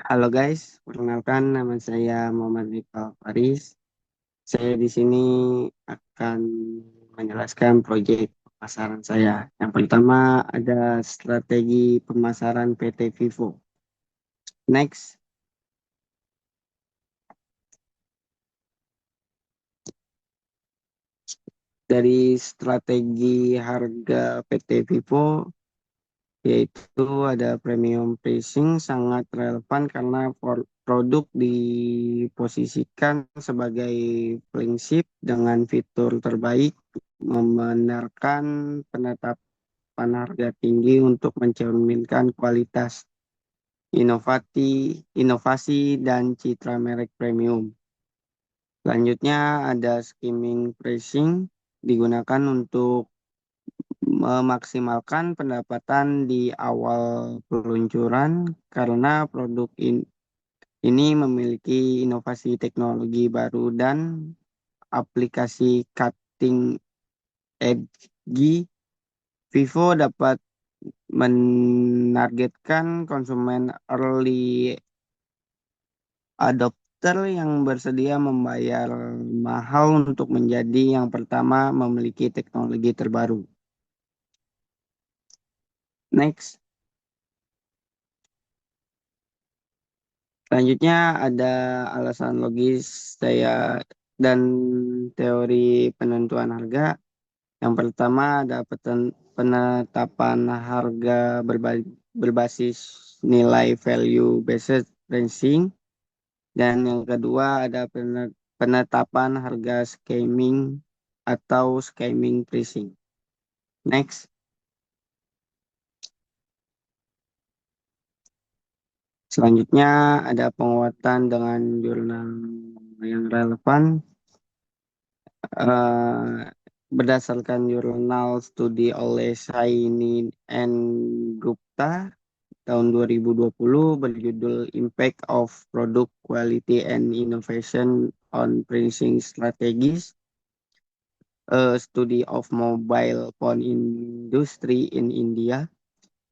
Halo guys, perkenalkan nama saya Muhammad Rifal Faris. Saya di sini akan menjelaskan proyek pemasaran saya. Yang pertama ada strategi pemasaran PT Vivo. Next, dari strategi harga PT Vivo yaitu ada premium pricing sangat relevan karena produk diposisikan sebagai flagship dengan fitur terbaik, membenarkan penetapan harga tinggi untuk mencerminkan kualitas, inovasi dan citra merek premium. Selanjutnya ada skimming pricing digunakan untuk memaksimalkan pendapatan di awal peluncuran karena ini memiliki inovasi teknologi baru dan aplikasi cutting edge. Vivo dapat menargetkan konsumen early adopter yang bersedia membayar mahal untuk menjadi yang pertama memiliki teknologi terbaru. Next. Selanjutnya ada alasan logis saya dan teori penentuan harga. Yang pertama ada penetapan harga berbasis nilai value based pricing. Dan yang kedua ada penetapan harga skimming atau skimming pricing. Next. Selanjutnya ada penguatan dengan jurnal yang relevan. eh, Berdasarkan jurnal studi oleh Saini and Gupta tahun 2020 berjudul Impact of Product Quality and Innovation on Pricing Strategies, a Study of Mobile Phone Industry in India,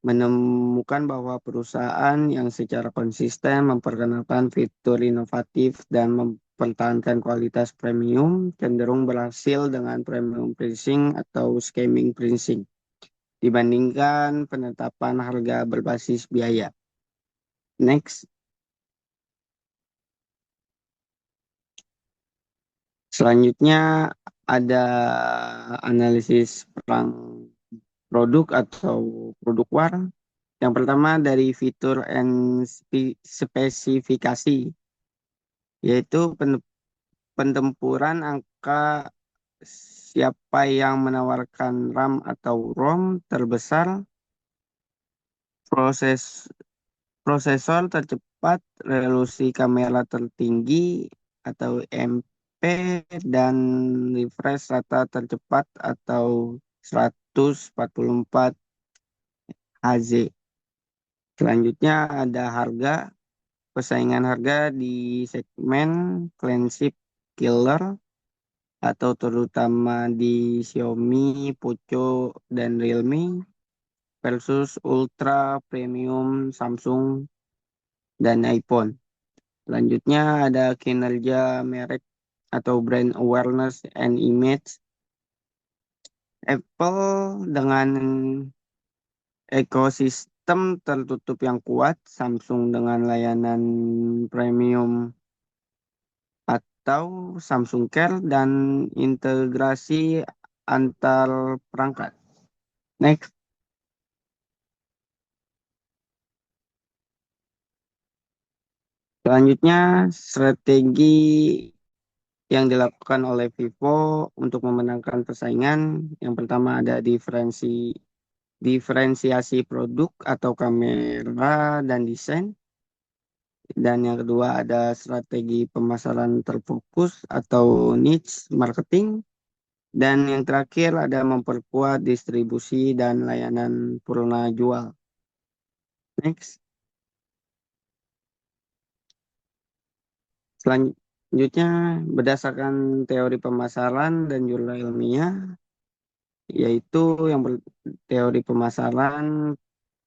menemukan bahwa perusahaan yang secara konsisten memperkenalkan fitur inovatif dan mempertahankan kualitas premium cenderung berhasil dengan premium pricing atau skimming pricing dibandingkan penetapan harga berbasis biaya. Next. Selanjutnya ada analisis perang produk atau produk war. Yang pertama dari fitur and spesifikasi, yaitu pentempuran angka siapa yang menawarkan RAM atau ROM terbesar, proses prosesor tercepat, resolusi kamera tertinggi atau MP, dan refresh rata tercepat atau 144 Hz. Selanjutnya ada harga, persaingan harga di segmen flagship killer atau terutama di Xiaomi, Poco, dan Realme versus ultra premium Samsung dan iPhone. Selanjutnya ada kinerja merek atau brand awareness and image. Apple dengan ekosistem tertutup yang kuat, Samsung dengan layanan premium atau Samsung Care dan integrasi antar perangkat. Next. Selanjutnya, strategi yang dilakukan oleh Vivo untuk memenangkan persaingan. Yang pertama ada diferensiasi produk atau kamera dan desain. Dan yang kedua ada strategi pemasaran terfokus atau niche marketing. Dan yang terakhir ada memperkuat distribusi dan layanan purna jual. Next. Selanjutnya, berdasarkan teori pemasaran dan jurnal ilmiah, yaitu teori pemasaran,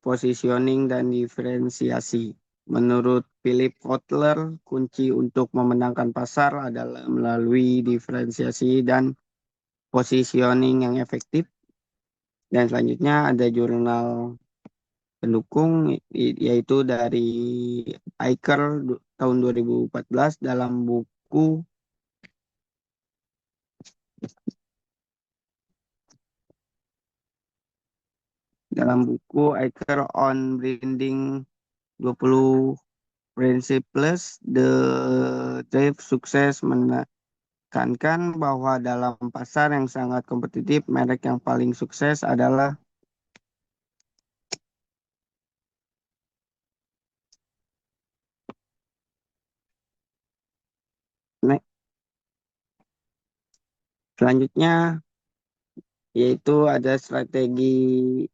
positioning, dan diferensiasi. Menurut Philip Kotler, kunci untuk memenangkan pasar adalah melalui diferensiasi dan positioning yang efektif. Dan selanjutnya ada jurnal pendukung yaitu dari Iker tahun 2014 dalam buku Iker on Branding 20 Principles The Drive Sukses menekankan bahwa dalam pasar yang sangat kompetitif, merek yang paling sukses adalah ne- selanjutnya yaitu ada strategi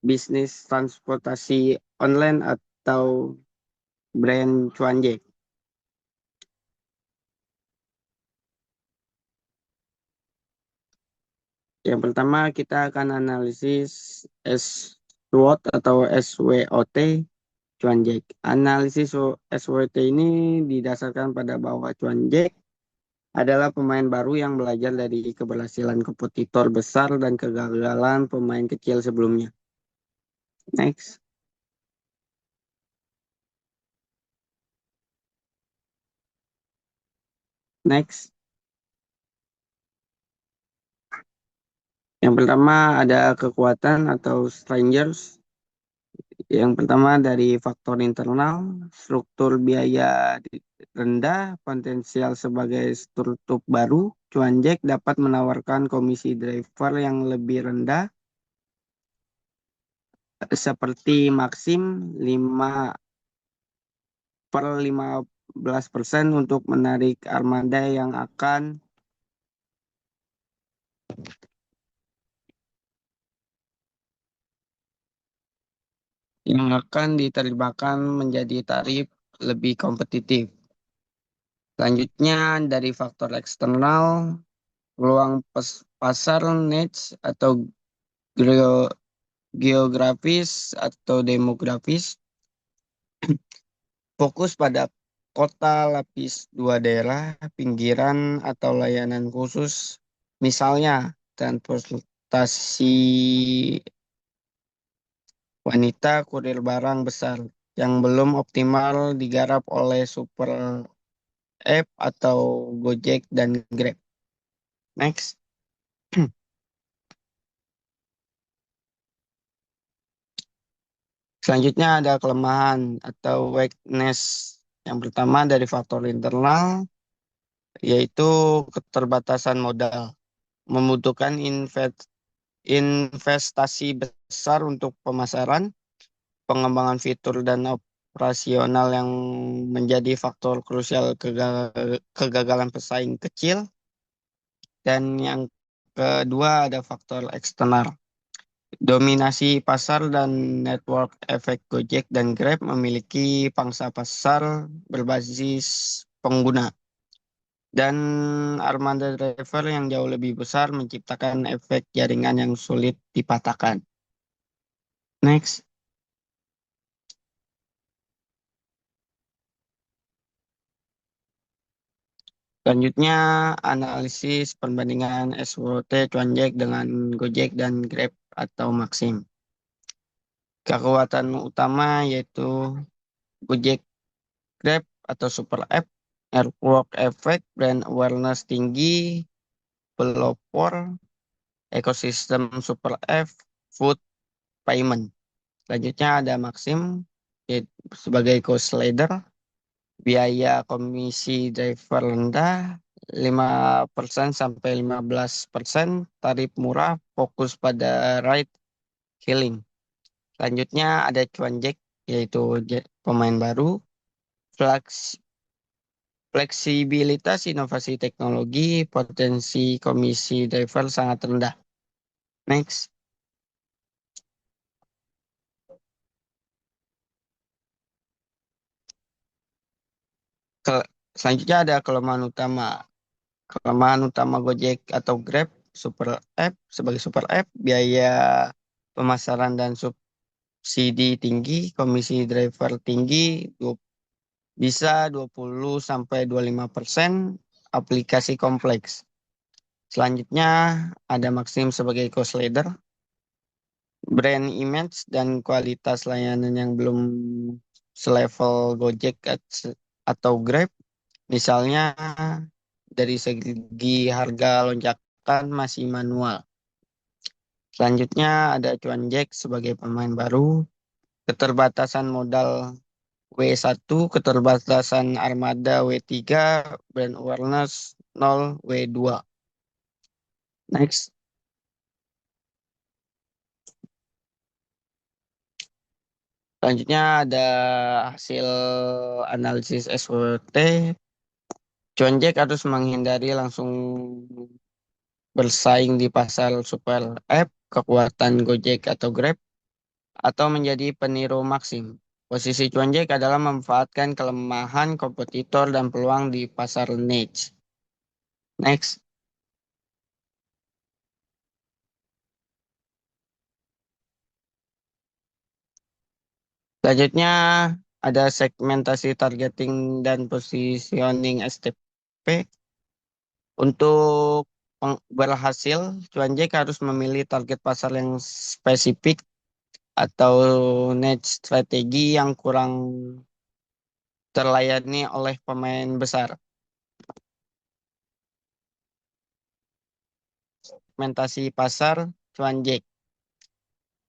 bisnis transportasi online atau brand cuanjek. Yang pertama kita akan analisis SWOT atau SWOT cuanjek. Analisis SWOT ini didasarkan pada bahwa cuanjek adalah pemain baru yang belajar dari keberhasilan kompetitor besar dan kegagalan pemain kecil sebelumnya. Next. Next. Yang pertama ada kekuatan atau strangers. Yang pertama dari faktor internal, struktur biaya rendah, potensial sebagai struktur baru, Cuanjek dapat menawarkan komisi driver yang lebih rendah, seperti Maxim 5/15% untuk menarik armada yang akan diterjemahkan menjadi tarif lebih kompetitif. Selanjutnya dari faktor eksternal, peluang pasar niche atau geografis atau demografis, fokus pada kota lapis dua daerah, pinggiran atau layanan khusus, misalnya transportasi wanita, kurir barang besar yang belum optimal digarap oleh super app atau Gojek dan Grab. Next. Selanjutnya ada kelemahan atau weakness. Yang pertama dari faktor internal, yaitu keterbatasan modal. Membutuhkan investasi besar untuk pemasaran, pengembangan fitur dan operasional yang menjadi faktor krusial kegagalan pesaing kecil. Dan yang kedua ada faktor eksternal. Dominasi pasar dan network efek Gojek dan Grab memiliki pangsa pasar berbasis pengguna. Dan armada driver yang jauh lebih besar menciptakan efek jaringan yang sulit dipatahkan. Next. Selanjutnya, analisis perbandingan SWOT Cuanjek dengan Gojek dan Grab atau Maxim. Kekuatan utama yaitu Gojek, Grab atau Super App, network effect, brand awareness tinggi, pelopor, ekosistem Super App, food payment. Selanjutnya ada Maxim sebagai cost leader, biaya komisi driver rendah 5% sampai 15%, tarif murah, fokus pada ride hailing. Selanjutnya ada Cuanjek yaitu pemain baru, fleksibilitas inovasi teknologi, potensi komisi driver sangat rendah. Next. Ke- Selanjutnya ada kelemahan utama. Kelemahan utama Gojek atau Grab Super App sebagai Super App, biaya pemasaran dan CD tinggi, komisi driver tinggi, bisa 20 sampai 25%, aplikasi kompleks. Selanjutnya ada Maxim sebagai cost leader, brand image dan kualitas layanan yang belum selevel Gojek atau Grab. Misalnya dari segi harga lonjakan masih manual. Selanjutnya ada Cuan Jack sebagai pemain baru, keterbatasan modal W1, keterbatasan armada W3, brand awareness 0 W2. Next. Selanjutnya ada hasil analisis SWOT. Cuan Jack harus menghindari langsung bersaing di pasar super app, kekuatan Gojek atau Grab, atau menjadi peniru Maxim. Posisi Cuan Jack adalah memanfaatkan kelemahan kompetitor dan peluang di pasar niche. Next. Selanjutnya ada segmentasi targeting dan positioning STP. Untuk berhasil, Cuan Jack harus memilih target pasar yang spesifik atau niche strategi yang kurang terlayani oleh pemain besar. Segmentasi pasar Cuan Jack.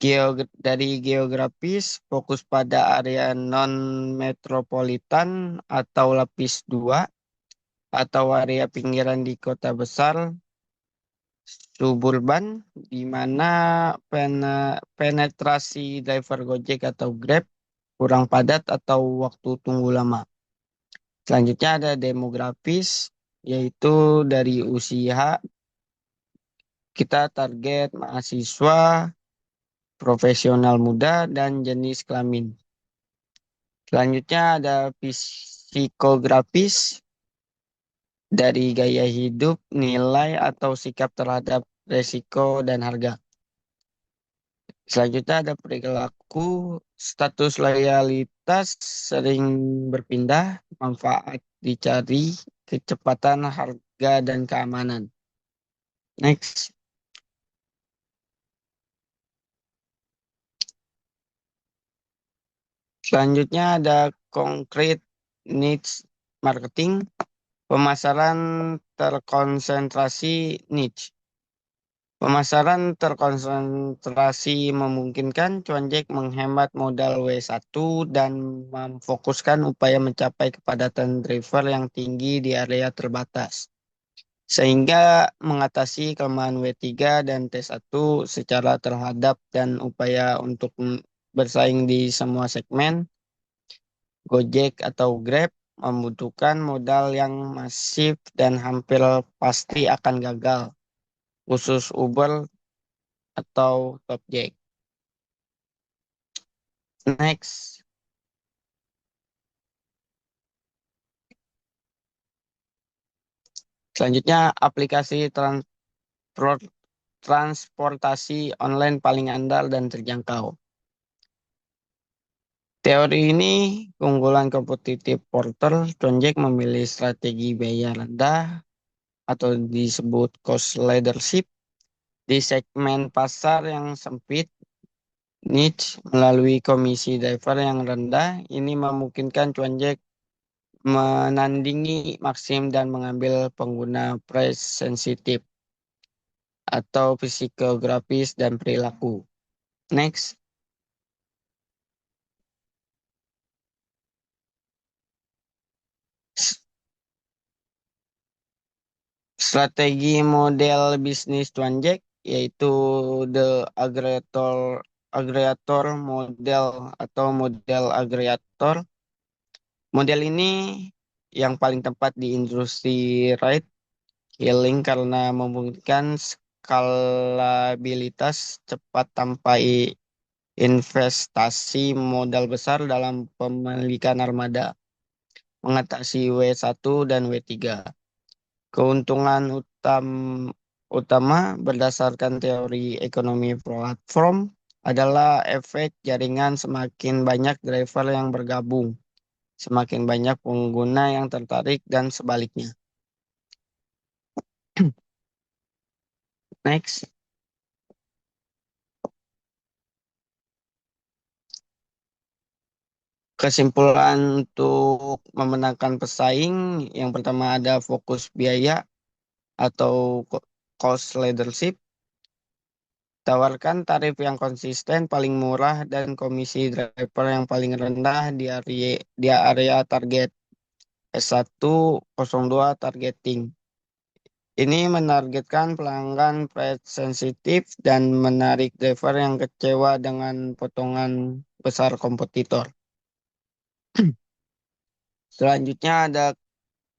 Dari geografis, fokus pada area non-metropolitan atau lapis 2 atau area pinggiran di kota besar, suburban, di mana penetrasi driver Gojek atau Grab kurang padat atau waktu tunggu lama. Selanjutnya ada demografis, yaitu dari usia kita target mahasiswa, profesional muda, dan jenis kelamin. Selanjutnya ada psikografis dari gaya hidup, nilai atau sikap terhadap resiko dan harga. Selanjutnya ada perilaku, status loyalitas sering berpindah, manfaat dicari, kecepatan, harga, dan keamanan. Next. Selanjutnya ada concrete needs marketing, pemasaran terkonsentrasi niche. Pemasaran terkonsentrasi memungkinkan Cuan Jack menghemat modal W1 dan memfokuskan upaya mencapai kepadatan driver yang tinggi di area terbatas. Sehingga mengatasi kelemahan W3 dan T1 secara terhadap dan upaya untuk bersaing di semua segmen, Gojek atau Grab membutuhkan modal yang masif dan hampir pasti akan gagal, khusus Uber atau Gojek. Next. Selanjutnya aplikasi transportasi online paling andal dan terjangkau. Teori ini keunggulan kompetitif Porter, Gojek memilih strategi biaya rendah atau disebut cost leadership di segmen pasar yang sempit niche melalui komisi driver yang rendah. Ini memungkinkan Gojek menandingi Maxim dan mengambil pengguna price sensitif atau psikografis dan perilaku. Next. Strategi model bisnis Tuan Jack yaitu the agregator model atau model agregator. Model ini yang paling tepat di industri ride hailing karena memungkinkan skalabilitas cepat tanpa investasi modal besar dalam pemilikan armada, mengatasi W1 dan W3. Keuntungan utama berdasarkan teori ekonomi platform adalah efek jaringan semakin banyak driver yang bergabung, semakin banyak pengguna yang tertarik dan sebaliknya. Next, kesimpulan untuk memenangkan pesaing, yang pertama ada fokus biaya atau cost leadership. Tawarkan tarif yang konsisten, paling murah, dan komisi driver yang paling rendah di area target. S102 targeting. Ini menargetkan pelanggan price sensitif dan menarik driver yang kecewa dengan potongan besar kompetitor. Selanjutnya ada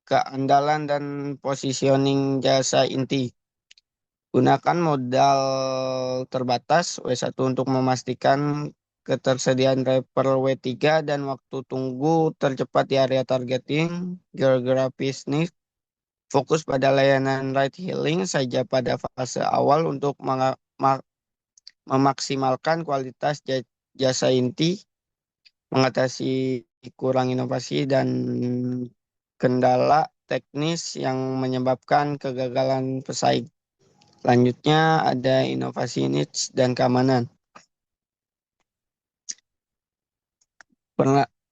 keandalan dan positioning jasa inti. Gunakan modal terbatas W1 untuk memastikan ketersediaan driver W3 dan waktu tunggu tercepat di area targeting, geografis nih. Fokus pada layanan ride hailing saja pada fase awal untuk memaksimalkan kualitas jasa inti, mengatasi kurang inovasi dan kendala teknis yang menyebabkan kegagalan pesaing. Selanjutnya ada inovasi niche dan keamanan.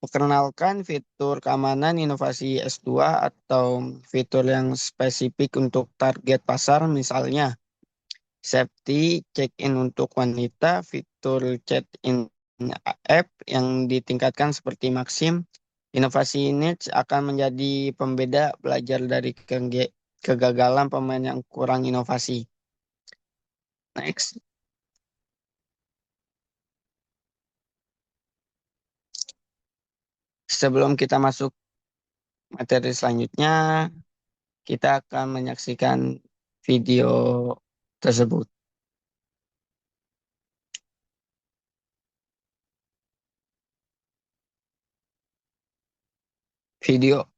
Perkenalkan fitur keamanan inovasi S2 atau fitur yang spesifik untuk target pasar, misalnya safety check-in untuk wanita, fitur chat-in app yang ditingkatkan seperti Maxim. Inovasi niche akan menjadi pembeda belajar dari kegagalan pemain yang kurang inovasi. Next. Sebelum kita masuk materi selanjutnya, kita akan menyaksikan video tersebut. Video.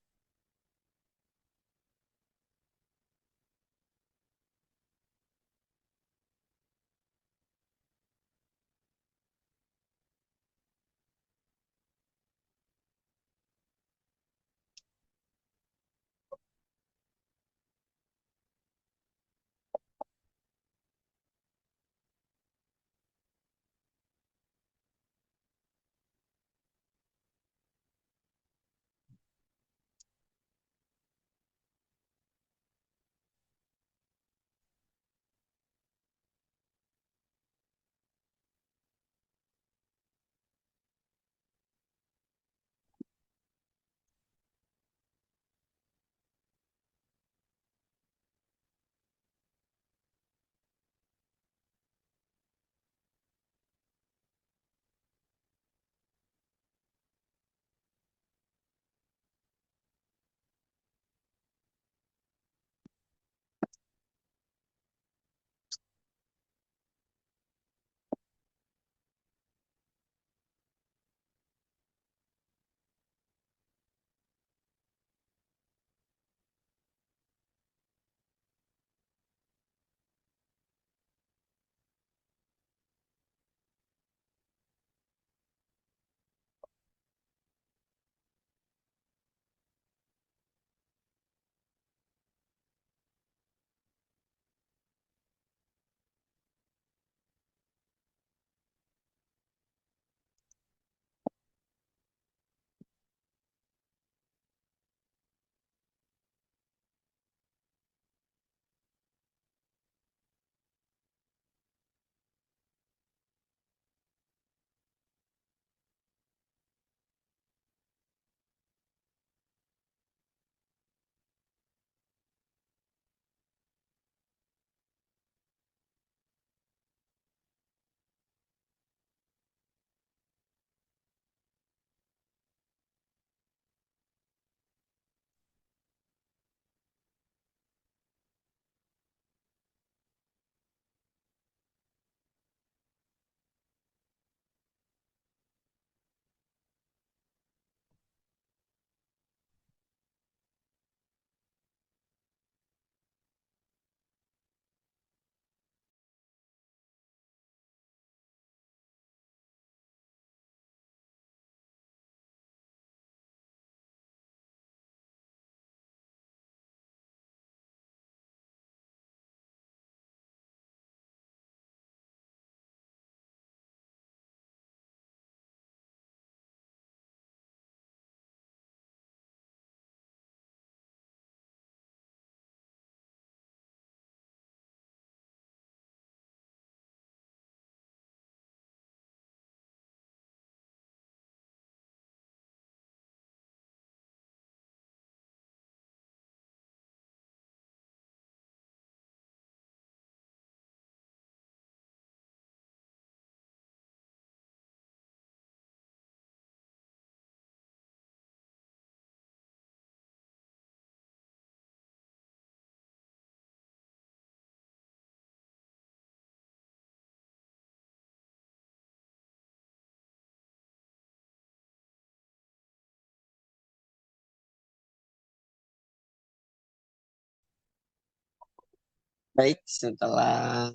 Baik, setelah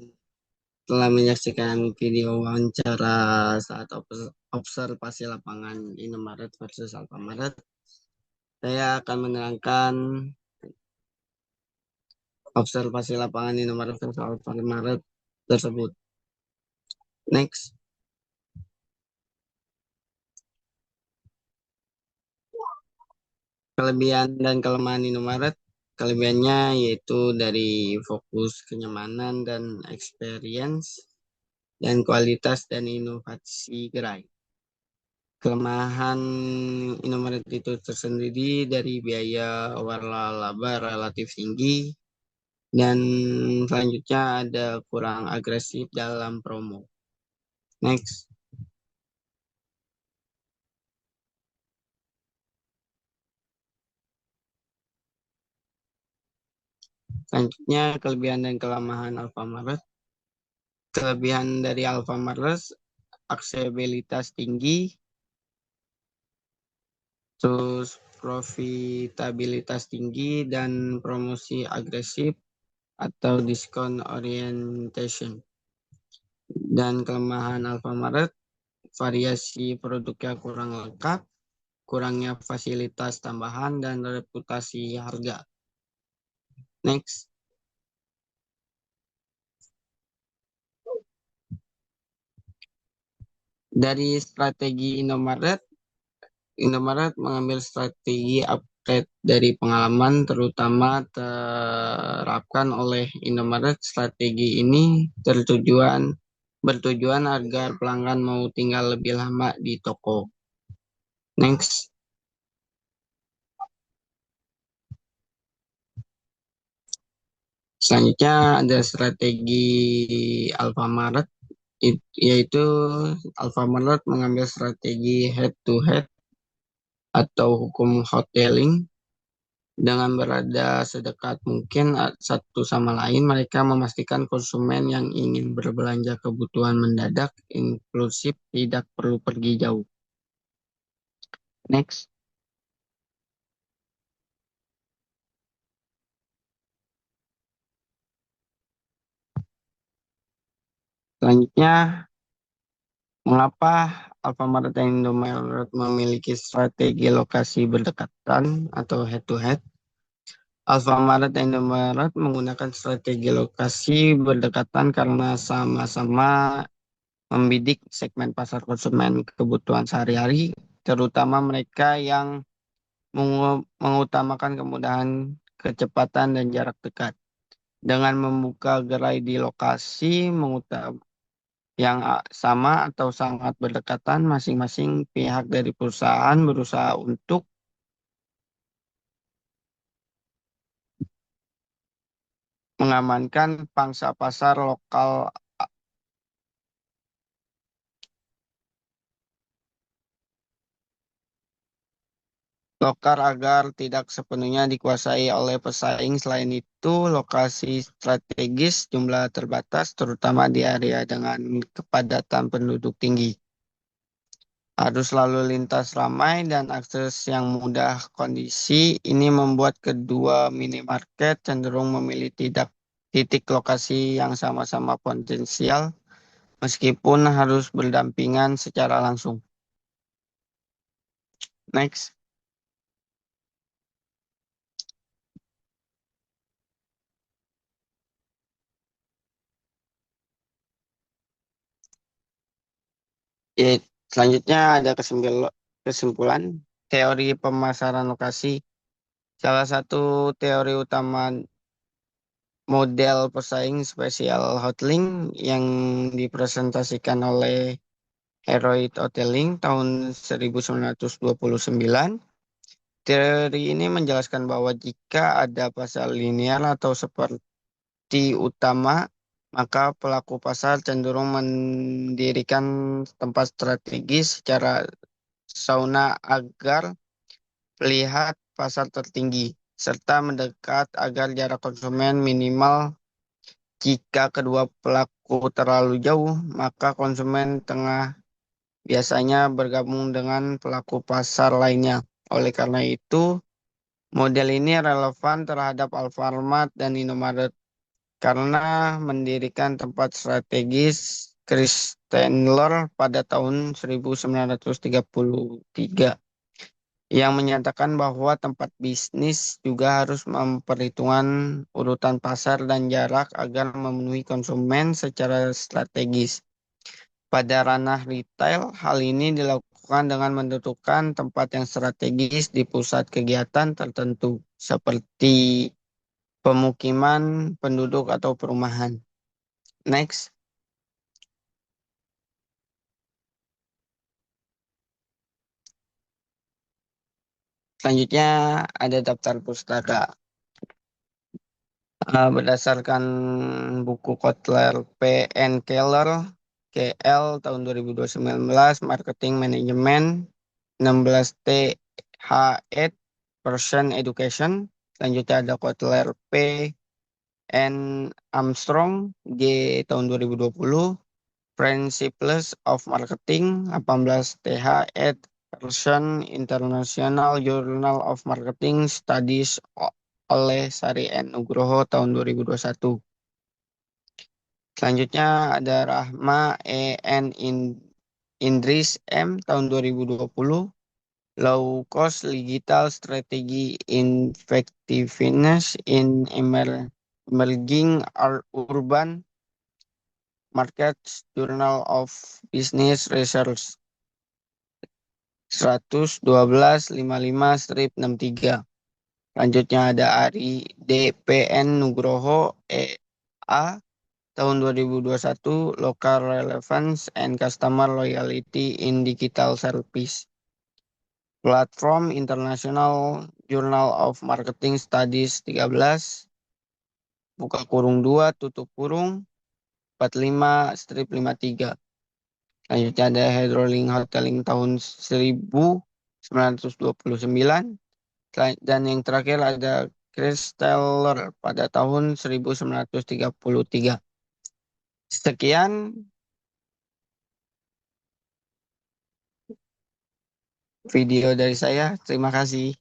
menyaksikan video wawancara saat observasi lapangan Indomaret versus Alfamaret, saya akan menerangkan observasi lapangan Indomaret versus Alfamaret tersebut. Next, kelebihan dan kelemahan Indomaret. Kelebihannya yaitu dari fokus kenyamanan dan experience dan kualitas dan inovasi gerai. Kelemahan Indomaret itu tersendiri dari biaya waralaba relatif tinggi dan selanjutnya ada kurang agresif dalam promo. Next, selanjutnya kelebihan dan kelemahan Alfamaret. Kelebihan dari Alfamaret, aksesibilitas tinggi, terus profitabilitas tinggi dan promosi agresif atau discount orientation. Dan kelemahan Alfamaret, variasi produknya kurang lengkap, kurangnya fasilitas tambahan, dan reputasi harga. Next, dari strategi Indomaret, Indomaret mengambil strategi upgrade dari pengalaman, terutama terapkan oleh Indomaret. Strategi ini bertujuan agar pelanggan mau tinggal lebih lama di toko. Next, selanjutnya ada strategi Alfamaret, yaitu Alfamaret mengambil strategi head to head atau hukum hoteling. Dengan berada sedekat mungkin satu sama lain, mereka memastikan konsumen yang ingin berbelanja kebutuhan mendadak, inklusif, tidak perlu pergi jauh. Next, selanjutnya, mengapa Alfamart dan Indomaret memiliki strategi lokasi berdekatan atau head to head? Alfamart dan Indomaret menggunakan strategi lokasi berdekatan karena sama-sama membidik segmen pasar konsumen kebutuhan sehari-hari, terutama mereka yang mengutamakan kemudahan, kecepatan, dan jarak dekat. Dengan membuka gerai di lokasi yang sama atau sangat berdekatan, masing-masing pihak dari perusahaan berusaha untuk mengamankan pangsa pasar lokal agar tidak sepenuhnya dikuasai oleh pesaing. Selain itu, lokasi strategis jumlah terbatas, terutama di area dengan kepadatan penduduk tinggi. Arus lalu lintas ramai dan akses yang mudah. Kondisi ini membuat kedua minimarket cenderung memilih titik lokasi yang sama-sama potensial, meskipun harus berdampingan secara langsung. Next. Ya, selanjutnya ada kesimpulan teori pemasaran lokasi. Salah satu teori utama model pesaing spesial hoteling yang dipresentasikan oleh Heroic Hoteling tahun 1929. Teori ini menjelaskan bahwa jika ada pasar linear atau seperti utama, maka pelaku pasar cenderung mendirikan tempat strategis secara sauna agar melihat pasar tertinggi, serta mendekat agar jarak konsumen minimal. Jika kedua pelaku terlalu jauh, maka konsumen tengah biasanya bergabung dengan pelaku pasar lainnya. Oleh karena itu, model ini relevan terhadap Alfamart dan Indomaret. karena mendirikan tempat strategis Christenler pada tahun 1933 yang menyatakan bahwa tempat bisnis juga harus memperhitungkan urutan pasar dan jarak agar memenuhi konsumen secara strategis. Pada ranah retail, hal ini dilakukan dengan menentukan tempat yang strategis di pusat kegiatan tertentu, seperti pemukiman, penduduk, atau perumahan. Next, selanjutnya ada daftar pustaka. Berdasarkan buku Kotler P. N. Keller, KL tahun 2019, Marketing Management, 16 H8, Person Education. Selanjutnya ada Kotler P. N. Armstrong, G tahun 2020, Principles of Marketing, 18 TH8, Person International Journal of Marketing Studies oleh Sari N. Nugroho tahun 2021. Selanjutnya ada Rahma Indris M tahun 2020, Low Cost Digital Strategy Effectiveness in Emerging Urban Markets, Journal of Business Research, 112-55-63. Selanjutnya ada Ari DPN Nugroho EA tahun 2021, Local Relevance and Customer Loyalty in Digital Service. Platform International Journal of Marketing Studies 13, buka kurung 2, tutup kurung 45-53. Selanjutnya ada Hydrolink Hoteling tahun 1929. Dan yang terakhir ada Chris Taylor pada tahun 1933. Sekian video dari saya. Terima kasih.